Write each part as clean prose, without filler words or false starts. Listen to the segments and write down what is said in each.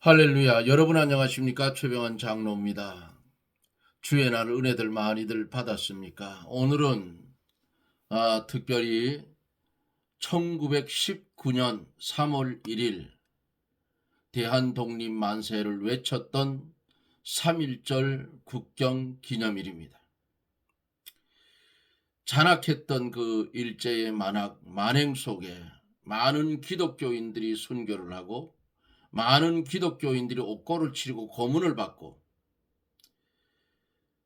할렐루야. 여러분 안녕하십니까? 최병환 장로입니다. 주의 날 은혜들 많이들 받았습니까? 오늘은 특별히 1919년 3월 1일 대한독립 만세를 외쳤던 3.1절 국경 기념일입니다. 잔악했던 그 일제의 만행 속에 많은 기독교인들이 순교를 하고 많은 기독교인들이 옥고를 치르고 고문을 받고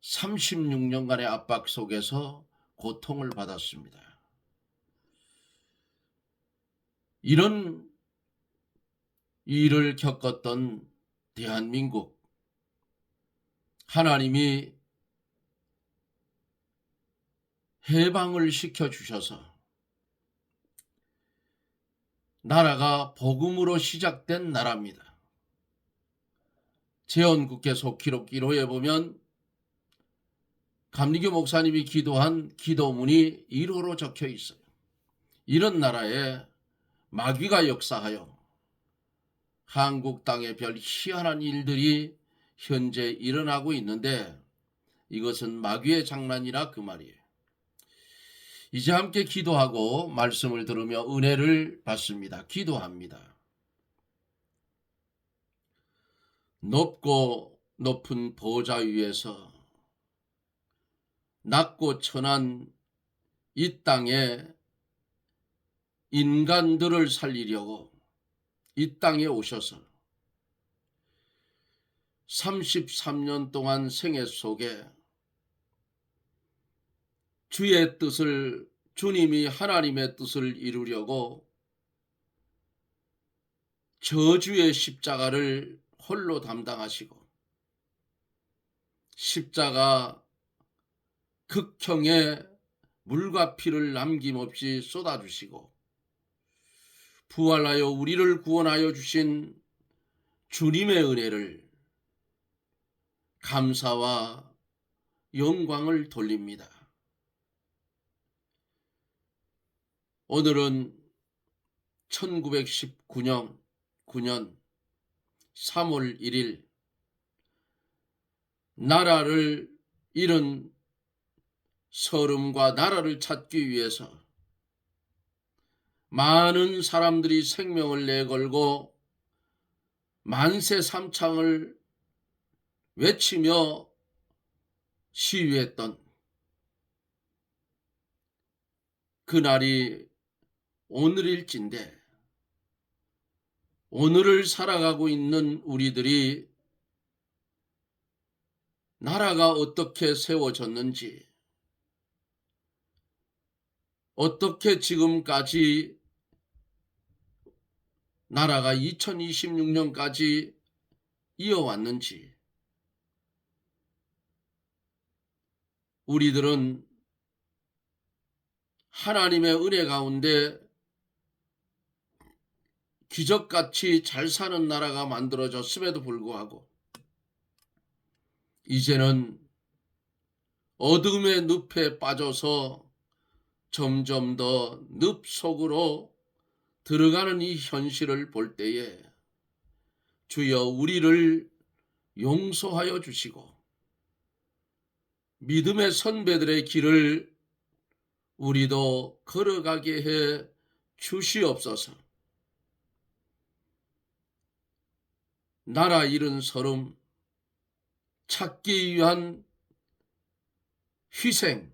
36년간의 압박 속에서 고통을 받았습니다. 이런 일을 겪었던 대한민국, 하나님이 해방을 시켜주셔서 나라가 복음으로 시작된 나라입니다. 재헌국회 속기록기로에 보면 감리교 목사님이 기도한 기도문이 1호로 적혀 있어요. 이런 나라에 마귀가 역사하여 한국 땅에 별 희한한 일들이 현재 일어나고 있는데 이것은 마귀의 장난이라 그 말이에요. 이제 함께 기도하고 말씀을 들으며 은혜를 받습니다. 기도합니다. 높고 높은 보좌 위에서 낮고 천한 이 땅에 인간들을 살리려고 이 땅에 오셔서 33년 동안 생애 속에 주의 뜻을, 주님이 하나님의 뜻을 이루려고 저주의 십자가를 홀로 담당하시고 십자가 극형의 물과 피를 남김없이 쏟아주시고 부활하여 우리를 구원하여 주신 주님의 은혜를 감사와 영광을 돌립니다. 오늘은 1919년 3월 1일 나라를 잃은 서름과 나라를 찾기 위해서 많은 사람들이 생명을 내걸고 만세 삼창을 외치며 시위했던 그날이 오늘일진데 오늘을 살아가고 있는 우리들이 나라가 어떻게 세워졌는지, 어떻게 지금까지 나라가 2026년까지 이어왔는지, 우리들은 하나님의 은혜 가운데 기적같이 잘 사는 나라가 만들어졌음에도 불구하고 이제는 어둠의 늪에 빠져서 점점 더 늪 속으로 들어가는 이 현실을 볼 때에 주여 우리를 용서하여 주시고 믿음의 선배들의 길을 우리도 걸어가게 해 주시옵소서. 나라 잃은 서름, 찾기 위한 희생,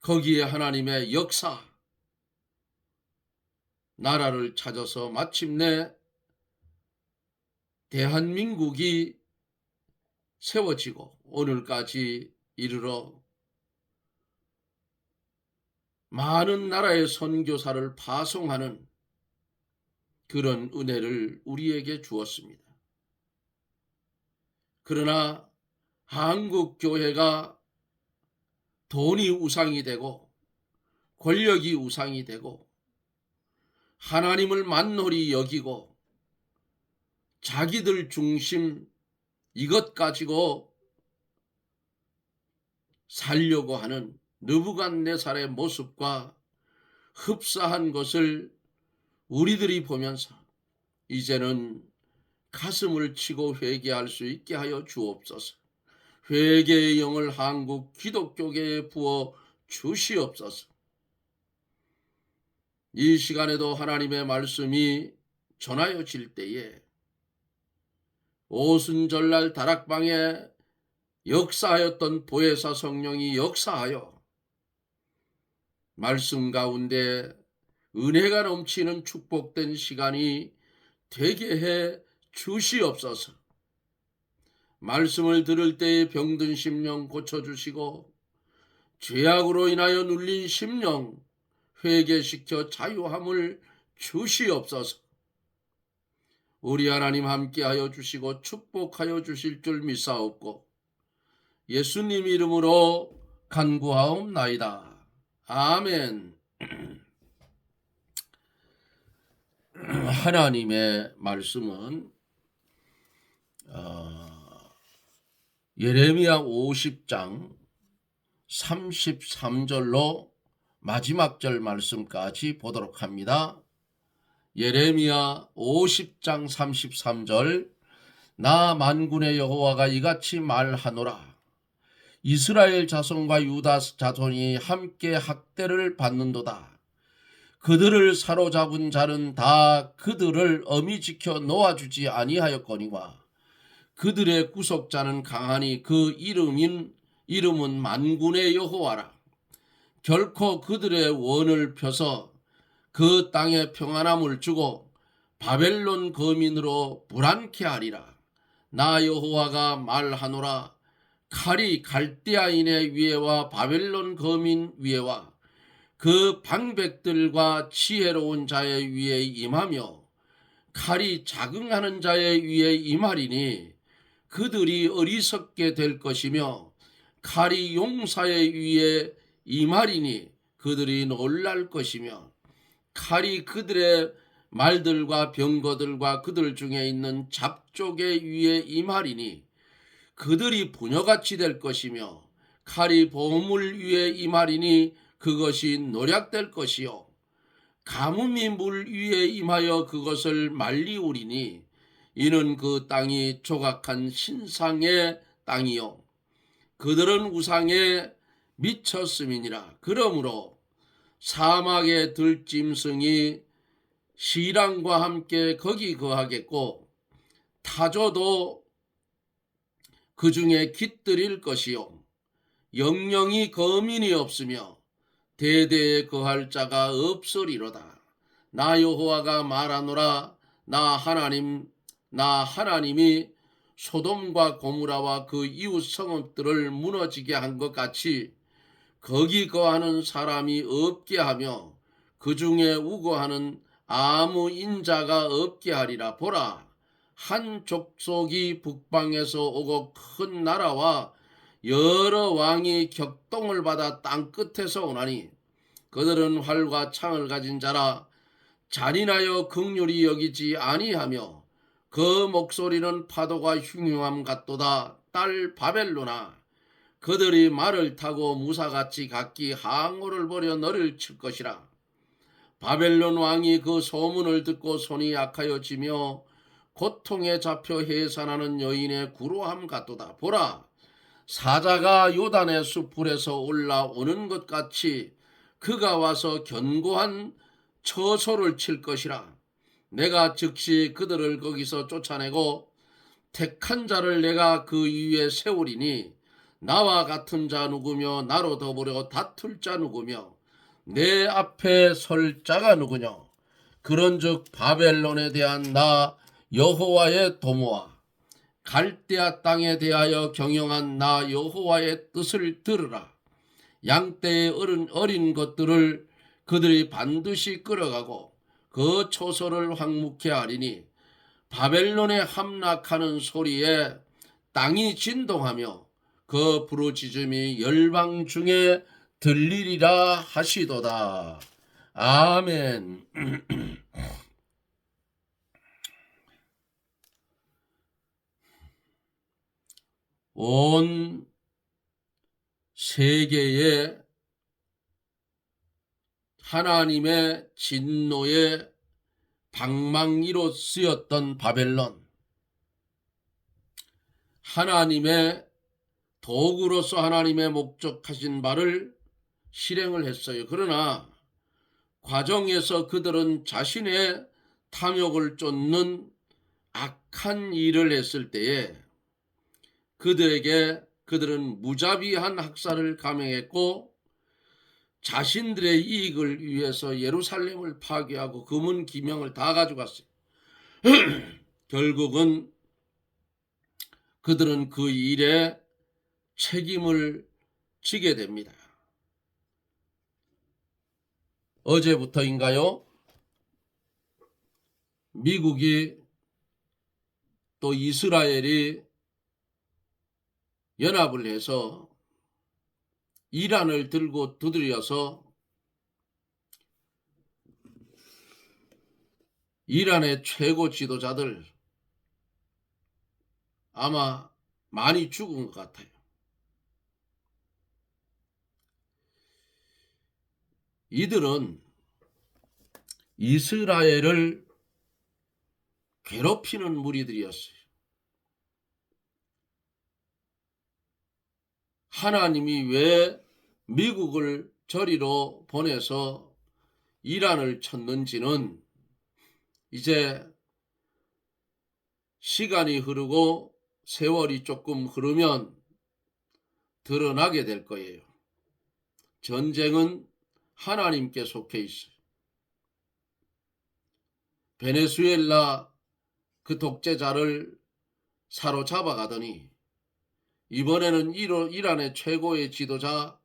거기에 하나님의 역사, 나라를 찾아서 마침내 대한민국이 세워지고 오늘까지 이르러 많은 나라의 선교사를 파송하는 그런 은혜를 우리에게 주었습니다. 그러나 한국 교회가 돈이 우상이 되고 권력이 우상이 되고 하나님을 만홀히 여기고 자기들 중심 이것 가지고 살려고 하는 느부갓네살의 모습과 흡사한 것을 우리들이 보면서 이제는 가슴을 치고 회개할 수 있게 하여 주옵소서. 회개의 영을 한국 기독교계에 부어 주시옵소서. 이 시간에도 하나님의 말씀이 전하여질 때에 오순절날 다락방에 역사하였던 보혜사 성령이 역사하여 말씀 가운데 은혜가 넘치는 축복된 시간이 되게 해 주시옵소서. 말씀을 들을 때에 병든 심령 고쳐주시고 죄악으로 인하여 눌린 심령 회개시켜 자유함을 주시옵소서. 우리 하나님 함께하여 주시고 축복하여 주실 줄 믿사옵고 예수님 이름으로 간구하옵나이다. 아멘. 하나님의 말씀은 예레미야 50장 33절로 마지막 절 말씀까지 보도록 합니다. 예레미야 50장 33절 나 만군의 여호와가 이같이 말하노라. 이스라엘 자손과 유다 자손이 함께 학대를 받는도다. 그들을 사로잡은 자는 다 그들을 엄히 지켜 놓아주지 아니하였거니와 그들의 구속자는 강하니 그 이름은 만군의 여호와라. 결코 그들의 원을 펴서 그 땅에 평안함을 주고 바벨론 거민으로 불안케 하리라. 나 여호와가 말하노라. 칼이 갈대아인의 위에와 바벨론 거민 위에와 그 방백들과 지혜로운 자의 위에 임하며 칼이 자긍하는 자의 위에 임하리니 그들이 어리석게 될 것이며 칼이 용사의 위에 임하리니 그들이 놀랄 것이며 칼이 그들의 말들과 병거들과 그들 중에 있는 잡족의 위에 임하리니 그들이 부녀같이 될 것이며 칼이 보물 위에 임하리니 그것이 노략될 것이요 가뭄이 물 위에 임하여 그것을 말리우리니 이는 그 땅이 조각한 신상의 땅이요 그들은 우상에 미쳤음이니라. 그러므로 사막의 들짐승이 시랑과 함께 거기 거하겠고 타조도 그 중에 깃들일 것이요 영영이 거민이 없으며 대대에 거할 자가 없으리로다. 나 여호와가 말하노라. 나 하나님이 소돔과 고무라와 그 이웃 성읍들을 무너지게 한 것 같이 거기 거하는 사람이 없게 하며 그 중에 우거하는 아무 인자가 없게 하리라. 보라, 한 족속이 북방에서 오고 큰 나라와 여러 왕이 격동을 받아 땅끝에서 오나니 그들은 활과 창을 가진 자라. 잔인하여 긍휼히 여기지 아니하며 그 목소리는 파도가 흉흉함 같도다. 딸 바벨로나, 그들이 말을 타고 무사같이 각기 항오를 벌여 너를 칠 것이라. 바벨론 왕이 그 소문을 듣고 손이 약하여지며 고통에 잡혀 해산하는 여인의 구로함 같도다. 보라, 사자가 요단의 숲풀에서 올라오는 것 같이 그가 와서 견고한 처소를 칠 것이라. 내가 즉시 그들을 거기서 쫓아내고 택한 자를 내가 그 위에 세우리니 나와 같은 자 누구며 나로 더불어 다툴 자 누구며 내 앞에 설 자가 누구냐. 그런즉 바벨론에 대한 나 여호와의 도모와 갈대아 땅에 대하여 경영한 나 여호와의 뜻을 들으라. 양떼의 어린 것들을 그들이 반드시 끌어가고 그 초소를 황무케 하리니 바벨론에 함락하는 소리에 땅이 진동하며 그 부르짖음이 열방 중에 들리리라 하시도다. 아멘. 온 세계에 하나님의 진노의 방망이로 쓰였던 바벨론, 하나님의 도구로서 하나님의 목적하신 바를 실행을 했어요. 그러나 과정에서 그들은 자신의 탐욕을 쫓는 악한 일을 했을 때에 그들은 무자비한 학살을 감행했고 자신들의 이익을 위해서 예루살렘을 파괴하고 금은 기명을 다 가져갔어요. 결국은 그들은 그 일에 책임을 지게 됩니다. 어제부터인가요? 미국이 또 이스라엘이 연합을 해서 이란을 들고 두드려서 이란의 최고 지도자들 아마 많이 죽은 것 같아요. 이들은 이스라엘을 괴롭히는 무리들이었어요. 하나님이 왜 미국을 저리로 보내서 이란을 쳤는지는 이제 시간이 흐르고 세월이 조금 흐르면 드러나게 될 거예요. 전쟁은 하나님께 속해 있어요. 베네수엘라 그 독재자를 사로잡아 가더니 이번에는 이란의 최고의 지도자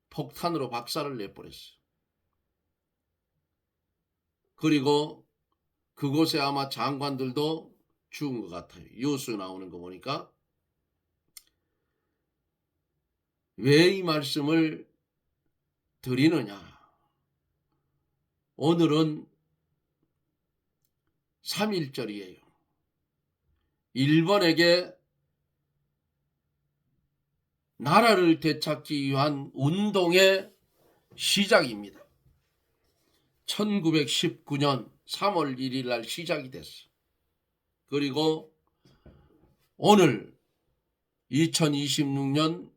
폭탄으로 박살을 내버렸어요. 그리고 그곳에 아마 장관들도 죽은 것 같아요. 뉴스 나오는 거 보니까. 왜 이 말씀을 드리느냐? 오늘은 3.1절이에요. 일본에게 나라를 되찾기 위한 운동의 시작입니다. 1919년 3월 1일 날 시작이 됐어요. 그리고 오늘 2026년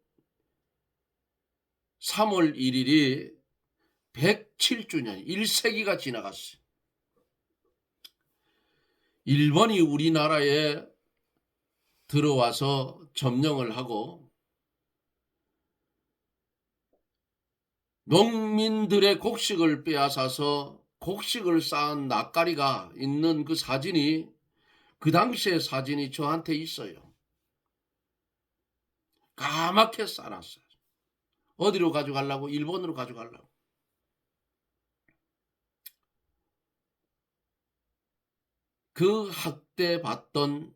3월 1일이 107주년, 1세기가 지나갔어요. 일본이 우리나라에 들어와서 점령을 하고 농민들의 곡식을 빼앗아서 곡식을 쌓은 낯가리가 있는 그 사진이, 그 당시의 사진이 저한테 있어요. 까맣게 쌓아놨어요. 어디로 가져가려고? 일본으로 가져가려고. 그 학대받던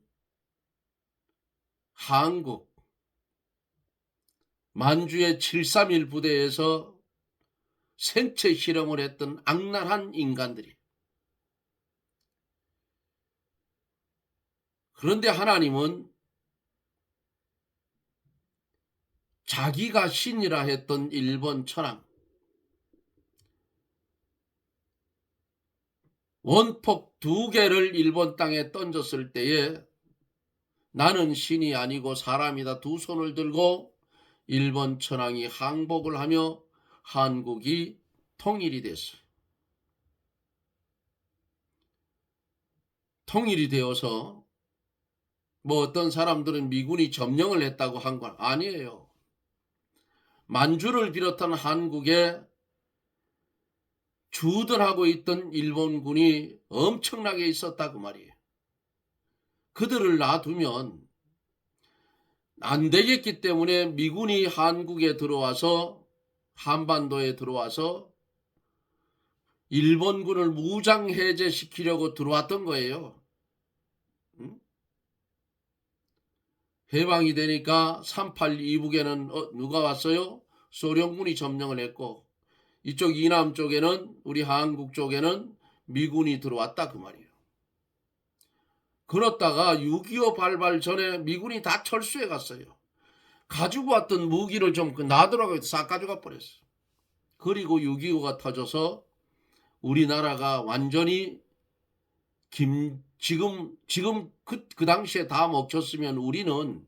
한국 만주의 731 부대에서 생체 실험을 했던 악랄한 인간들이. 그런데 하나님은 자기가 신이라 했던 일본 천황, 원폭 2개를 일본 땅에 던졌을 때에 나는 신이 아니고 사람이다 두 손을 들고 일본 천황이 항복을 하며 한국이 통일이 됐어요. 통일이 되어서 뭐 어떤 사람들은 미군이 점령을 했다고 한 건 아니에요. 만주를 비롯한 한국에 주둔하고 있던 일본군이 엄청나게 있었다고 말이에요. 그들을 놔두면 안 되겠기 때문에 미군이 한국에 들어와서 한반도에 들어와서 일본군을 무장 해제시키려고 들어왔던 거예요. 해방이 되니까 3.8 이북에는 누가 왔어요? 소련군이 점령을 했고 이쪽 이남 쪽에는 우리 한국 쪽에는 미군이 들어왔다 그 말이에요. 그렇다가 6.25 발발 전에 미군이 다 철수해 갔어요. 가지고 왔던 무기를 좀 놔두라고 싹 가져가 버렸어요. 그리고 6.25가 터져서 우리나라가 완전히 지금 그 당시에 다 먹혔으면 우리는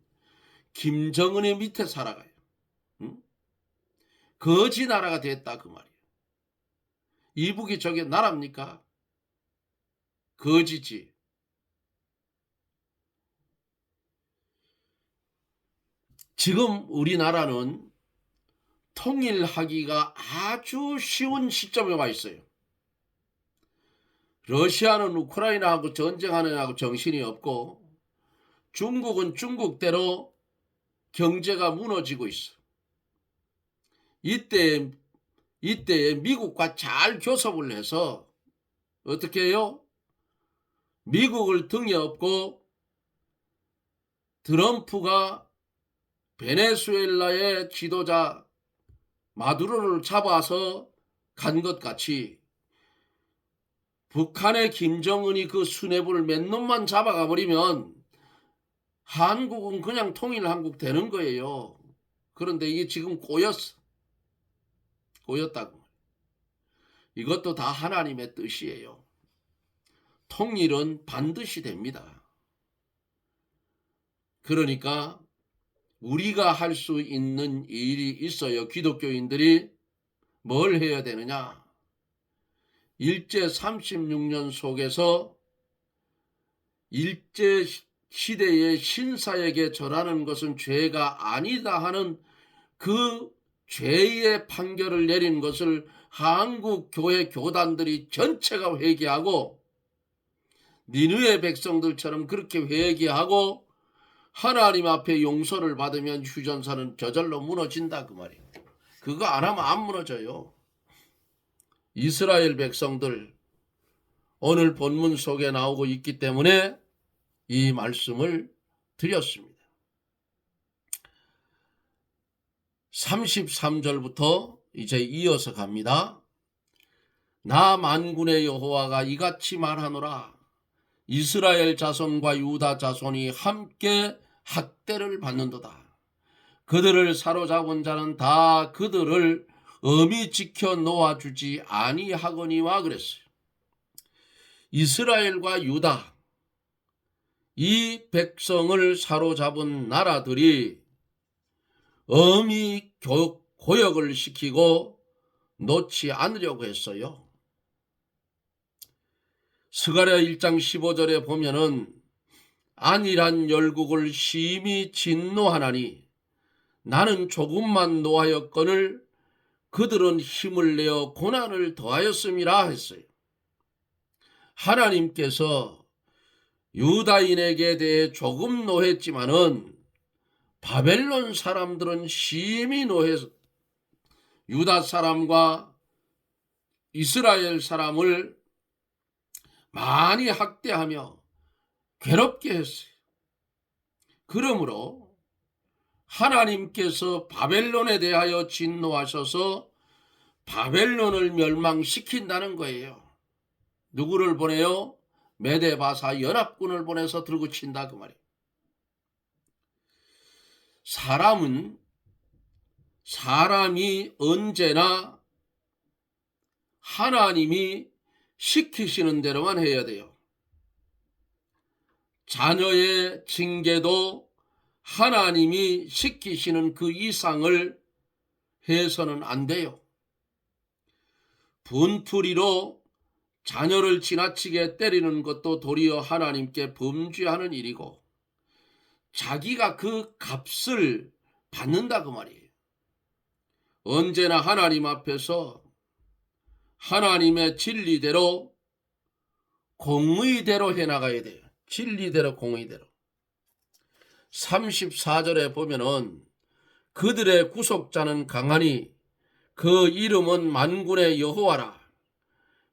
김정은의 밑에 살아가요. 응? 거지 나라가 됐다 그 말이에요. 이북이 저게 나라입니까? 거지지. 지금 우리나라는 통일하기가 아주 쉬운 시점에 와 있어요. 러시아는 우크라이나하고 전쟁하느냐고 정신이 없고 중국은 중국대로 경제가 무너지고 있어. 이때 미국과 잘 교섭을 해서 어떻게 해요? 미국을 등에 업고 트럼프가 베네수엘라의 지도자 마두로를 잡아서 간 것 같이 북한의 김정은이 그 수뇌부를 몇 놈만 잡아가 버리면 한국은 그냥 통일한국 되는 거예요. 그런데 이게 지금 꼬였다고. 이것도 다 하나님의 뜻이에요. 통일은 반드시 됩니다. 그러니까 우리가 할 수 있는 일이 있어요. 기독교인들이 뭘 해야 되느냐? 일제 36년 속에서 일제 시대의 신사에게 절하는 것은 죄가 아니다 하는 그 죄의 판결을 내린 것을 한국 교회 교단들이 전체가 회개하고 니느웨 백성들처럼 그렇게 회개하고 하나님 앞에 용서를 받으면 휴전선은 저절로 무너진다 그 말이에요. 그거 안 하면 안 무너져요. 이스라엘 백성들 오늘 본문 속에 나오고 있기 때문에 이 말씀을 드렸습니다. 33절부터 이제 이어서 갑니다. 나 만군의 여호와가 이같이 말하노라. 이스라엘 자손과 유다 자손이 함께 학대를 받는도다. 그들을 사로잡은 자는 다 그들을 엄히 지켜 놓아주지 아니하거니와 그랬어요. 이스라엘과 유다 이 백성을 사로잡은 나라들이 엄히 고역을 시키고 놓지 않으려고 했어요. 스가랴 1장 15절에 보면은 안일한 열국을 심히 진노하나니 나는 조금만 노하였거늘 그들은 힘을 내어 고난을 더하였음이라 했어요. 하나님께서 유다인에게 대해 조금 노했지만은 바벨론 사람들은 심히 노해서 유다 사람과 이스라엘 사람을 많이 학대하며 괴롭게 했어요. 그러므로 하나님께서 바벨론에 대하여 진노하셔서 바벨론을 멸망시킨다는 거예요. 누구를 보내요? 메데바사 연합군을 보내서 들고 친다 그 말이에요. 사람이 언제나 하나님이 시키시는 대로만 해야 돼요. 자녀의 징계도 하나님이 시키시는 그 이상을 해서는 안 돼요. 분풀이로 자녀를 지나치게 때리는 것도 도리어 하나님께 범죄하는 일이고 자기가 그 값을 받는다 그 말이에요. 언제나 하나님 앞에서 하나님의 진리대로 공의대로 해나가야 돼요. 진리대로 공의대로. 34절에 보면은 그들의 구속자는 강하니 그 이름은 만군의 여호와라.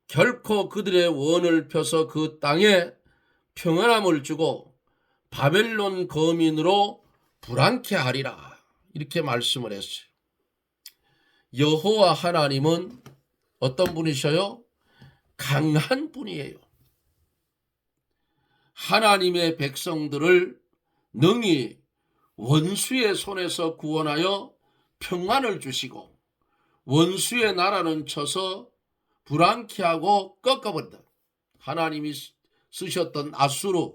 결코 그들의 원을 펴서 그 땅에 평안함을 주고 바벨론 거민으로 불안케 하리라. 이렇게 말씀을 했어요. 여호와 하나님은 어떤 분이셔요? 강한 분이에요. 하나님의 백성들을 능히 원수의 손에서 구원하여 평안을 주시고 원수의 나라는 쳐서 불안케 하고 꺾어버린다. 하나님이 쓰셨던 아수르,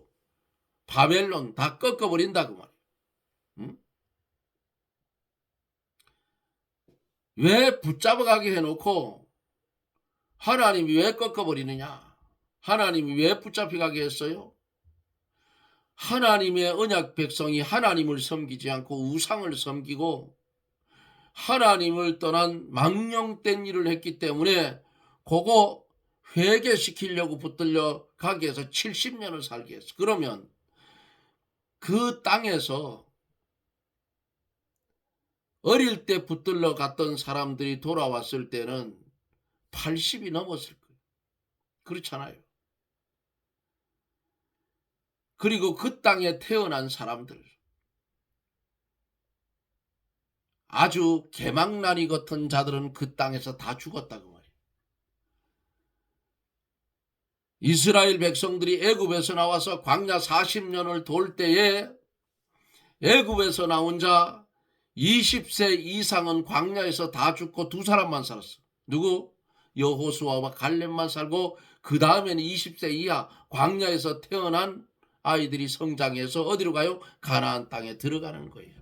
바벨론 다 꺾어버린다 그 말이에요. 응? 왜 붙잡아가게 해놓고 하나님이 왜 꺾어버리느냐? 하나님이 왜 붙잡혀가게 했어요? 하나님의 언약 백성이 하나님을 섬기지 않고 우상을 섬기고 하나님을 떠난 망령된 일을 했기 때문에 그거 회개시키려고 붙들려 가게 해서 70년을 살게 했어. 그러면 그 땅에서 어릴 때 붙들러 갔던 사람들이 돌아왔을 때는 80이 넘었을 거예요. 그렇잖아요. 그리고 그 땅에 태어난 사람들, 아주 개망나니 같은 자들은 그 땅에서 다 죽었다고 말이에요. 이스라엘 백성들이 애굽에서 나와서 광야 40년을 돌 때에 애굽에서 나온 자 20세 이상은 광야에서 다 죽고 두 사람만 살았어. 누구? 여호수아와 갈렙만 살고 그 다음에는 20세 이하 광야에서 태어난 아이들이 성장해서 어디로 가요? 가나안 땅에 들어가는 거예요.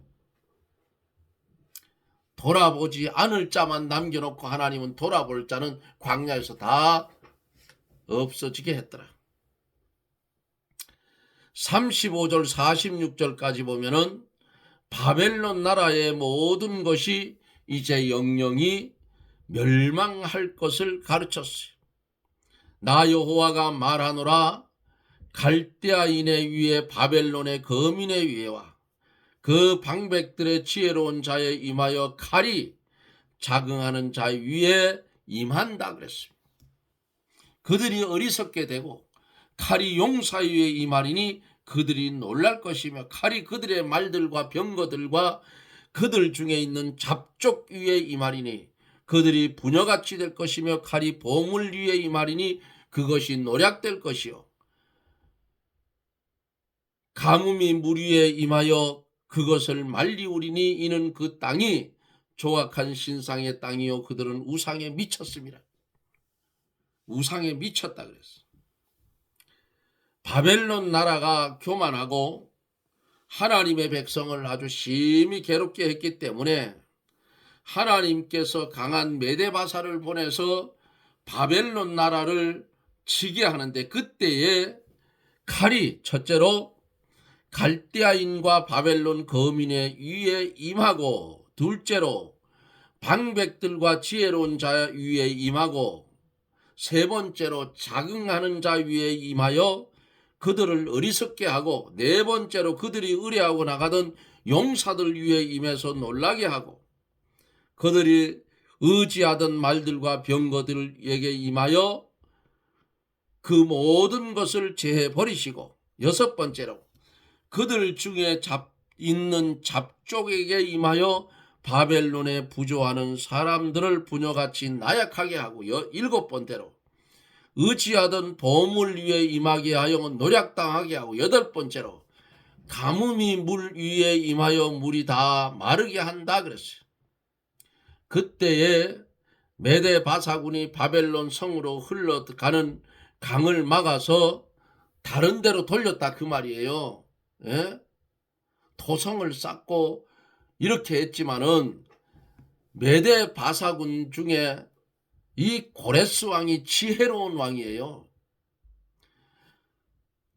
돌아보지 않을 자만 남겨놓고 하나님은 돌아볼 자는 광야에서 다 없어지게 했더라. 35절 46절까지 보면은 바벨론 나라의 모든 것이 이제 영영이 멸망할 것을 가르쳤어요. 나 여호와가 말하노라. 갈대아인의 위에 바벨론의 거민의 위에와 그 방백들의 지혜로운 자에 임하여 칼이 자긍하는 자 위에 임한다 그랬습니다. 그들이 어리석게 되고 칼이 용사 위에 임하리니 그들이 놀랄 것이며 칼이 그들의 말들과 병거들과 그들 중에 있는 잡족 위에 임하리니 그들이 부녀같이 될 것이며 칼이 보물 위에 임하리니 그것이 노략될 것이요 가뭄이 물 위에 임하여 그것을 말리우리니 이는 그 땅이 조악한 신상의 땅이요 그들은 우상에 미쳤습니다. 우상에 미쳤다 그랬어. 바벨론 나라가 교만하고 하나님의 백성을 아주 심히 괴롭게 했기 때문에 하나님께서 강한 메데바사를 보내서 바벨론 나라를 치게 하는데 그때에 칼이 첫째로 갈대아인과 바벨론 거민의 위에 임하고 둘째로 방백들과 지혜로운 자 위에 임하고 세 번째로 자긍하는 자 위에 임하여 그들을 어리석게 하고 네 번째로 그들이 의뢰하고 나가던 용사들 위에 임해서 놀라게 하고 그들이 의지하던 말들과 병거들에게 임하여 그 모든 것을 제해 버리시고 여섯 번째로 그들 중에 있는 잡족에게 임하여 바벨론에 부조하는 사람들을 부녀같이 나약하게 하고 일곱 번째로 의지하던 보물 위에 임하게 하여 노략당하게 하고 여덟 번째로 가뭄이 물 위에 임하여 물이 다 마르게 한다 그랬어요. 그때에 메데 바사군이 바벨론 성으로 흘러가는 강을 막아서 다른 데로 돌렸다 그 말이에요. 예? 토성을 쌓고 이렇게 했지만은 메데 바사군 중에 이 고레스 왕이 지혜로운 왕이에요.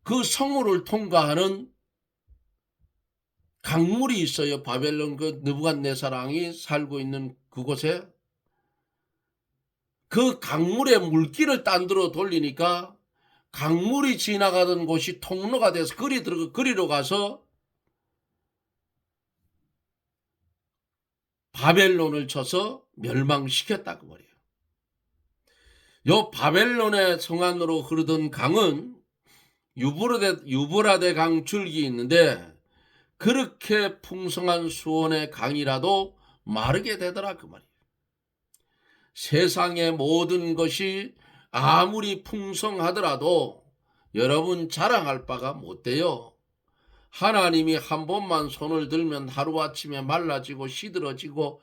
그 성우를 통과하는 강물이 있어요. 바벨론 그 느부갓네살 왕이 살고 있는 그곳에 그 강물의 물길을 딴 데로 돌리니까 강물이 지나가던 곳이 통로가 돼서 그리로 가서 바벨론을 쳐서 멸망시켰다고 말이에요. 요 바벨론의 성안으로 흐르던 강은 유브라데 강 줄기 있는데 그렇게 풍성한 수원의 강이라도 마르게 되더라 그 말이에요. 세상의 모든 것이 아무리 풍성하더라도 여러분 자랑할 바가 못 돼요. 하나님이 한 번만 손을 들면 하루아침에 말라지고 시들어지고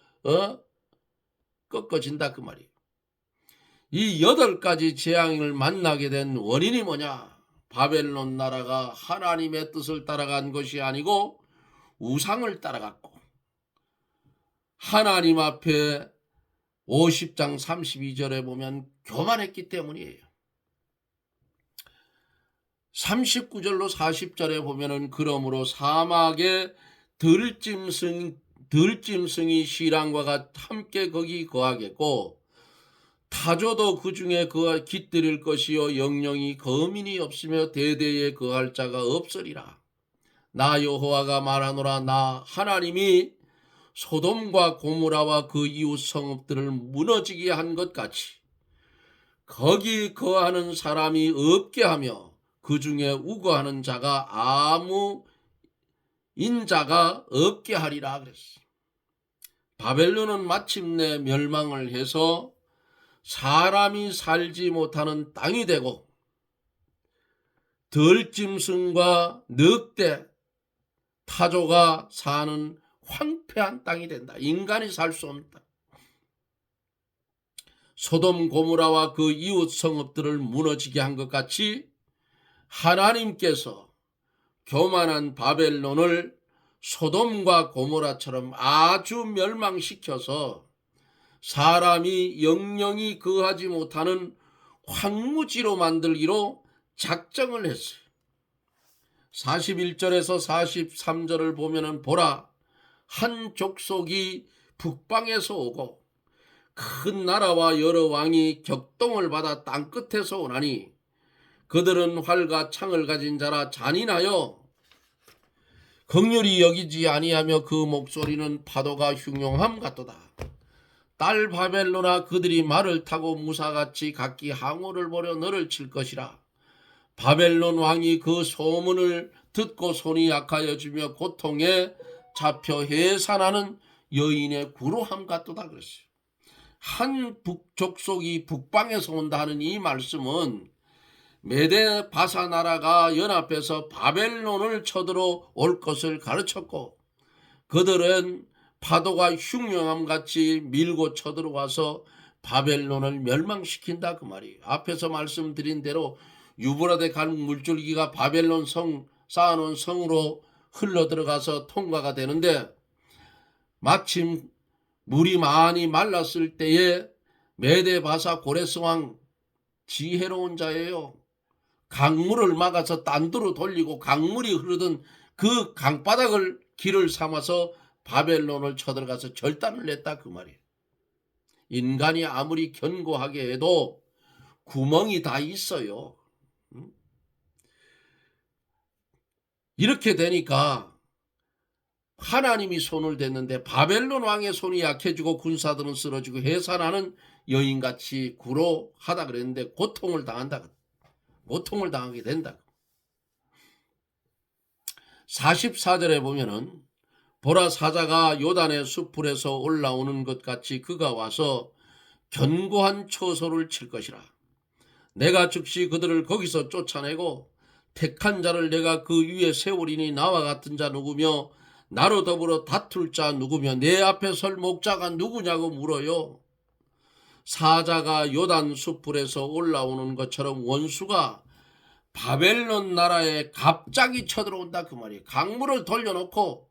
꺾어진다 그 말이에요. 이 8가지 재앙을 만나게 된 원인이 뭐냐? 바벨론 나라가 하나님의 뜻을 따라간 것이 아니고 우상을 따라갔고 하나님 앞에 50장 32절에 보면 교만했기 때문이에요. 39절로 40절에 보면은 그러므로 사막에 들짐승이 시랑과 함께 거기 거하겠고 타조도 그 중에 깃들일 것이요 영영이 거민이 없으며 대대에 거할 자가 없으리라. 나 여호와가 말하노라. 나 하나님이 소돔과 고모라와 그 이웃 성읍들을 무너지게 한 것 같이 거기 거하는 사람이 없게 하며 그 중에 우거하는 자가 아무 인자가 없게 하리라 그랬어. 바벨론은 마침내 멸망을 해서 사람이 살지 못하는 땅이 되고 들짐승과 늑대, 타조가 사는 황폐한 땅이 된다. 인간이 살 수 없는 땅. 소돔 고모라와 그 이웃 성읍들을 무너지게 한 것 같이 하나님께서 교만한 바벨론을 소돔과 고모라처럼 아주 멸망시켜서 사람이 영영이 거하지 못하는 황무지로 만들기로 작정을 했어요. 41절에서 43절을 보면은 보라, 한 족속이 북방에서 오고 큰 나라와 여러 왕이 격동을 받아 땅끝에서 오나니 그들은 활과 창을 가진 자라 잔인하여 긍휼히 여기지 아니하며 그 목소리는 파도가 흉용함 같도다. 딸 바벨로나, 그들이 말을 타고 무사같이 각기 항우를 보려 너를 칠 것이라. 바벨론 왕이 그 소문을 듣고 손이 약하여지며 고통에 잡혀 해산하는 여인의 구로함 같도다 그랬어요. 한 북족속이 북방에서 온다 하는 이 말씀은 메데 바사 나라가 연합해서 바벨론을 쳐들어 올 것을 가르쳤고 그들은 파도가 흉흉함 같이 밀고 쳐들어와서 바벨론을 멸망시킨다 그 말이에요. 앞에서 말씀드린 대로 유브라데 간 물줄기가 바벨론 성 쌓아놓은 성으로 흘러들어가서 통과가 되는데 마침 물이 많이 말랐을 때에 메데 바사 고레스 왕 지혜로운 자예요. 강물을 막아서 딴도로 돌리고 강물이 흐르던 그 강바닥을 길을 삼아서 바벨론을 쳐들어가서 절단을 냈다 그 말이에요. 인간이 아무리 견고하게 해도 구멍이 다 있어요. 이렇게 되니까 하나님이 손을 댔는데 바벨론 왕의 손이 약해지고 군사들은 쓰러지고 해산하는 여인같이 구로하다 그랬는데 고통을 당하게 된다. 44절에 보면은 보라, 사자가 요단의 숲풀에서 올라오는 것 같이 그가 와서 견고한 처소를 칠 것이라. 내가 즉시 그들을 거기서 쫓아내고 택한 자를 내가 그 위에 세우리니 나와 같은 자 누구며 나로 더불어 다툴 자 누구며 내 앞에 설 목자가 누구냐고 물어요. 사자가 요단 숲풀에서 올라오는 것처럼 원수가 바벨론 나라에 갑자기 쳐들어온다 그 말이에요. 강물을 돌려놓고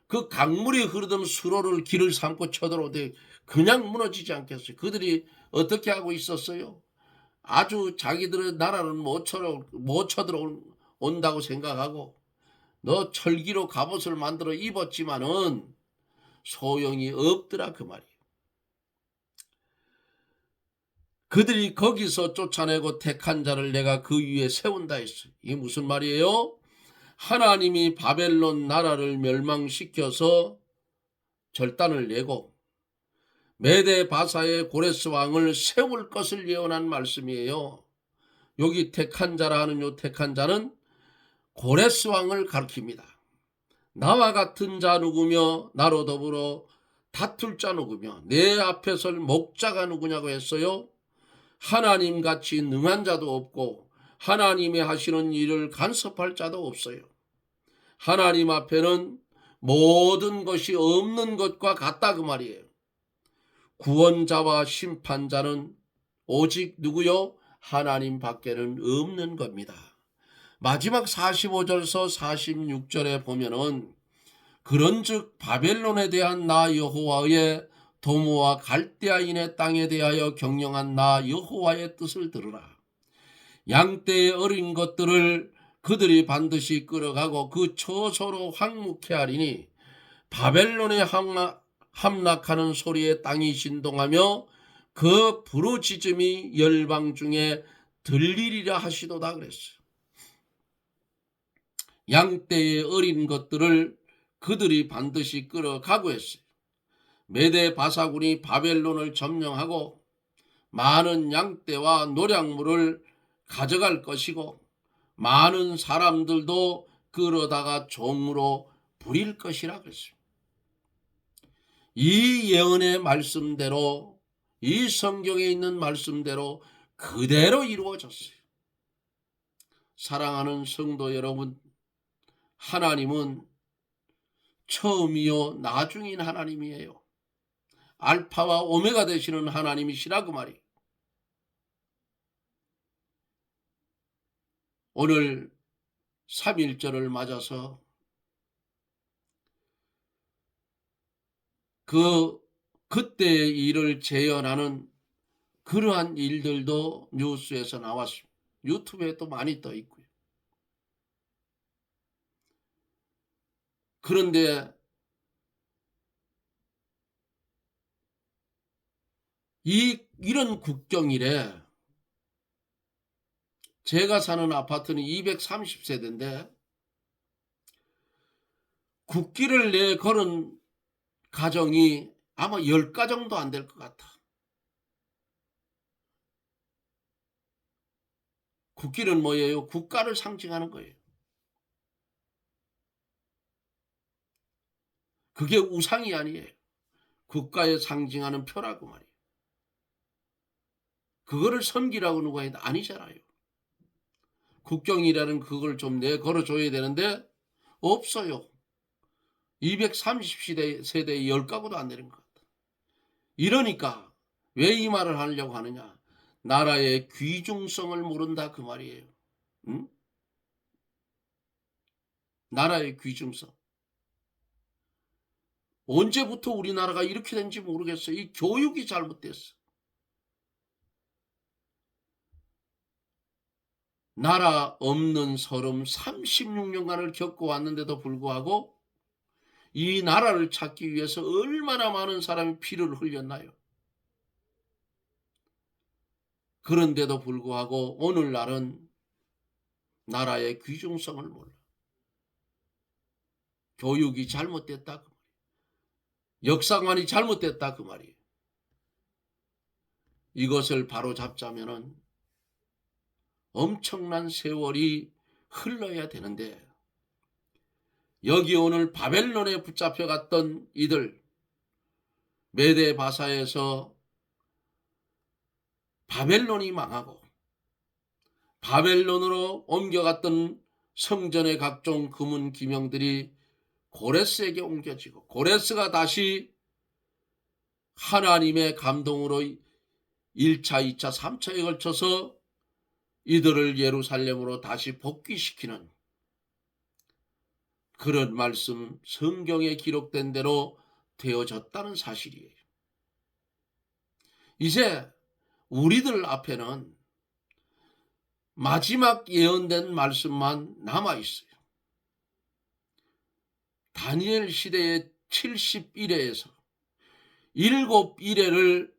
그 강물이 흐르던 수로를 길을 삼고 쳐들어오되 그냥 무너지지 않겠어요. 그들이 어떻게 하고 있었어요? 아주 자기들의 나라는 못 쳐들어온다고 생각하고 너 철기로 갑옷을 만들어 입었지만은 소용이 없더라 그 말이에요. 그들이 거기서 쫓아내고 택한 자를 내가 그 위에 세운다 했어요. 이게 무슨 말이에요? 하나님이 바벨론 나라를 멸망시켜서 절단을 내고 메데 바사의 고레스 왕을 세울 것을 예언한 말씀이에요. 여기 택한 자라 하는 요 택한 자는 고레스 왕을 가리킵니다. 나와 같은 자 누구며 나로 더불어 다툴 자 누구며 내 앞에 설 목자가 누구냐고 했어요. 하나님같이 능한 자도 없고 하나님이 하시는 일을 간섭할 자도 없어요. 하나님 앞에는 모든 것이 없는 것과 같다 그 말이에요. 구원자와 심판자는 오직 누구요? 하나님 밖에는 없는 겁니다. 마지막 45절서 46절에 보면은 그런즉 바벨론에 대한 나 여호와의 도모와 갈대아인의 땅에 대하여 경영한 나 여호와의 뜻을 들으라. 양떼의 어린 것들을 그들이 반드시 끌어가고 그 처소로 황묵케 하리니 바벨론에 함락하는 소리에 땅이 진동하며 그 부르짖음이 열방 중에 들리리라 하시도다 그랬어요. 양떼의 어린 것들을 그들이 반드시 끌어가고 했어요. 메대 바사군이 바벨론을 점령하고 많은 양떼와 노략물을 가져갈 것이고 많은 사람들도 끌어다가 종으로 부릴 것이라 그랬어요. 이 예언의 말씀대로, 이 성경에 있는 말씀대로 그대로 이루어졌어요. 사랑하는 성도 여러분, 하나님은 처음이요 나중인 하나님이에요. 알파와 오메가 되시는 하나님이시라 그 말이에요. 오늘 3.1절을 맞아서 그때의 일을 재현하는 그러한 일들도 뉴스에서 나왔습니다. 유튜브에 또 많이 떠 있고요. 그런데 이런 국경일에 제가 사는 아파트는 230세대인데 국기를 내걸은 가정이 아마 10가정도 안 될 것 같아. 국기는 뭐예요? 국가를 상징하는 거예요. 그게 우상이 아니에요. 국가에 상징하는 표라고 말이에요. 그거를 섬기라고 누가 해도 아니잖아요. 국경이라는 그걸 좀 내걸어줘야 되는데 없어요. 230세대에 10가구도 안 되는 것 같아. 이러니까 왜 이 말을 하려고 하느냐. 나라의 귀중성을 모른다 그 말이에요. 응? 나라의 귀중성. 언제부터 우리나라가 이렇게 된지 모르겠어요. 이 교육이 잘못됐어. 나라 없는 서름 36년간을 겪어왔는데도 불구하고 이 나라를 찾기 위해서 얼마나 많은 사람이 피를 흘렸나요? 그런데도 불구하고 오늘날은 나라의 귀중성을 몰라. 교육이 잘못됐다 그 말이에요. 역사관이 잘못됐다 그 말이에요. 이것을 바로잡자면은 엄청난 세월이 흘러야 되는데 여기 오늘 바벨론에 붙잡혀갔던 이들 메대 바사에서 바벨론이 망하고 바벨론으로 옮겨갔던 성전의 각종 금은 기명들이 고레스에게 옮겨지고 고레스가 다시 하나님의 감동으로 1차, 2차, 3차에 걸쳐서 이들을 예루살렘으로 다시 복귀시키는 그런 말씀 성경에 기록된 대로 되어졌다는 사실이에요. 이제 우리들 앞에는 마지막 예언된 말씀만 남아있어요. 다니엘 시대의 71회에서 7일회를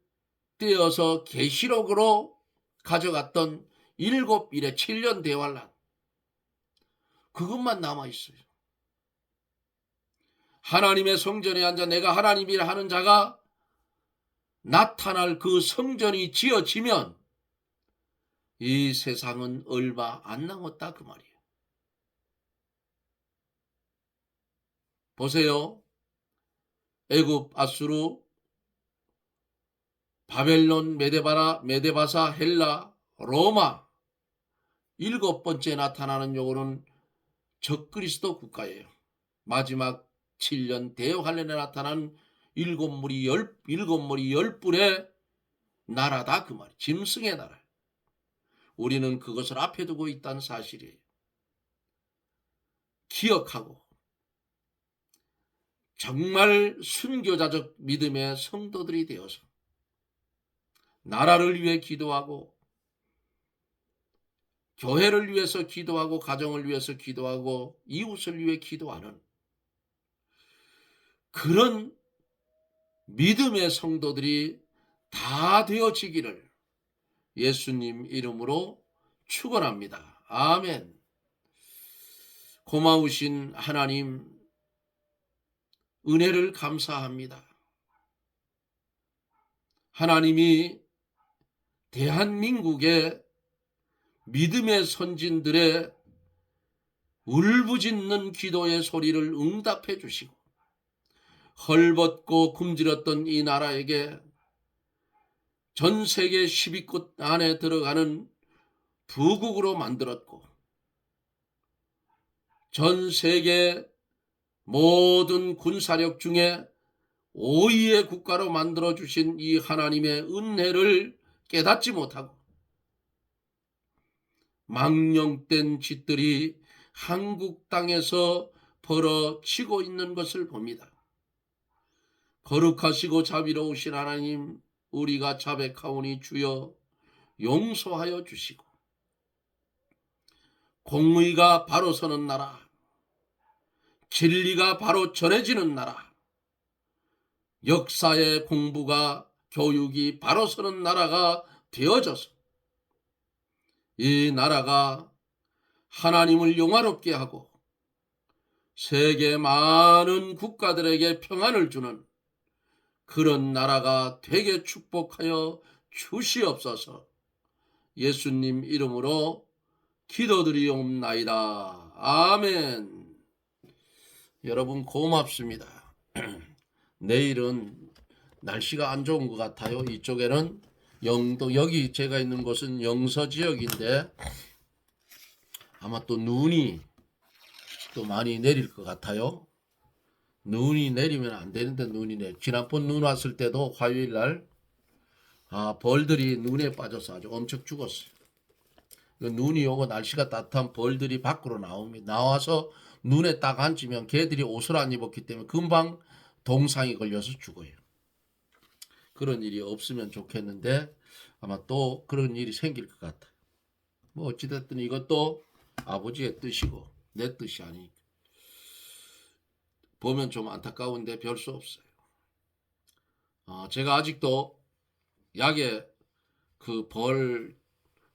떼어서 계시록으로 가져갔던 7일회 7년 대환란 그것만 남아있어요. 하나님의 성전에 앉아 내가 하나님이라 하는 자가 나타날 그 성전이 지어지면 이 세상은 얼마 안 남았다 그 말이에요. 보세요. 애굽, 아수르, 바벨론, 메데바사, 헬라, 로마 7번째 나타나는 요거는 적그리스도 국가예요. 마지막 7년 대환란에 나타난 일곱 머리 10뿔의 나라다 그 말이에요. 짐승의 나라. 우리는 그것을 앞에 두고 있다는 사실이에요. 기억하고 정말 순교자적 믿음의 성도들이 되어서 나라를 위해 기도하고 교회를 위해서 기도하고 가정을 위해서 기도하고 이웃을 위해 기도하는 그런 믿음의 성도들이 다 되어지기를 예수님 이름으로 축원합니다. 아멘. 고마우신 하나님 은혜를 감사합니다. 하나님이 대한민국의 믿음의 선진들의 울부짖는 기도의 소리를 응답해 주시고 헐벗고 굶주렸던 이 나라에게 전 세계 10위권 안에 들어가는 부국으로 만들었고 전 세계 모든 군사력 중에 5위의 국가로 만들어주신 이 하나님의 은혜를 깨닫지 못하고 망령된 짓들이 한국 땅에서 벌어지고 있는 것을 봅니다. 거룩하시고 자비로우신 하나님, 우리가 자백하오니 주여 용서하여 주시고 공의가 바로 서는 나라, 진리가 바로 전해지는 나라, 역사의 공부가 교육이 바로 서는 나라가 되어져서 이 나라가 하나님을 영화롭게 하고 세계 많은 국가들에게 평안을 주는 그런 나라가 되게 축복하여 주시옵소서. 예수님 이름으로 기도드리옵나이다. 아멘. 여러분 고맙습니다. 내일은 날씨가 안 좋은 것 같아요. 이쪽에는 영도, 여기 제가 있는 곳은 영서 지역인데 아마 또 눈이 또 많이 내릴 것 같아요. 눈이 내리면 안 되는데 눈이 내려. 지난번 눈 왔을 때도 화요일날 벌들이 눈에 빠져서 아주 엄청 죽었어요. 눈이 오고 날씨가 따뜻한 벌들이 밖으로 나옵니다. 나와서 눈에 딱 앉으면 개들이 옷을 안 입었기 때문에 금방 동상이 걸려서 죽어요. 그런 일이 없으면 좋겠는데 아마 또 그런 일이 생길 것 같아요. 뭐 어찌됐든 이것도 아버지의 뜻이고 내 뜻이 아니니까 보면 좀 안타까운데 별 수 없어요. 제가 아직도 약에 그 벌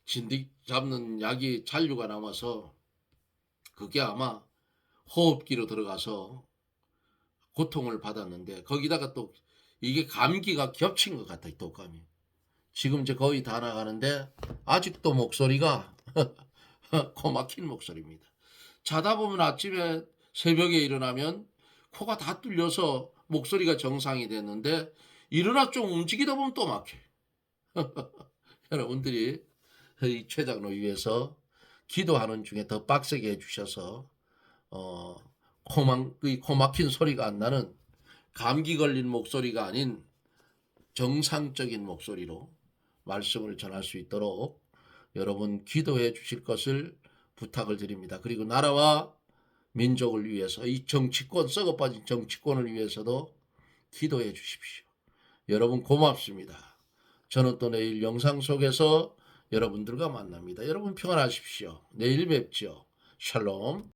진딧 잡는 약이 잔류가 남아서 그게 아마 호흡기로 들어가서 고통을 받았는데 거기다가 또 이게 감기가 겹친 것 같아요. 독감이. 지금 이제 거의 다 나가는데 아직도 목소리가 코 막힌 목소리입니다. 자다 보면 아침에 새벽에 일어나면 코가 다 뚫려서 목소리가 정상이 됐는데 일어나 좀 움직이다 보면 또 막혀요. 여러분들이 이 최장로 위해서 기도하는 중에 더 빡세게 해주셔서 코 막힌 소리가 안 나는 감기 걸린 목소리가 아닌 정상적인 목소리로 말씀을 전할 수 있도록 여러분 기도해 주실 것을 부탁을 드립니다. 그리고 나라와 민족을 위해서 이 정치권 썩어빠진 정치권을 위해서도 기도해 주십시오. 여러분 고맙습니다. 저는 또 내일 영상 속에서 여러분들과 만납니다. 여러분 평안하십시오. 내일 뵙죠. 샬롬.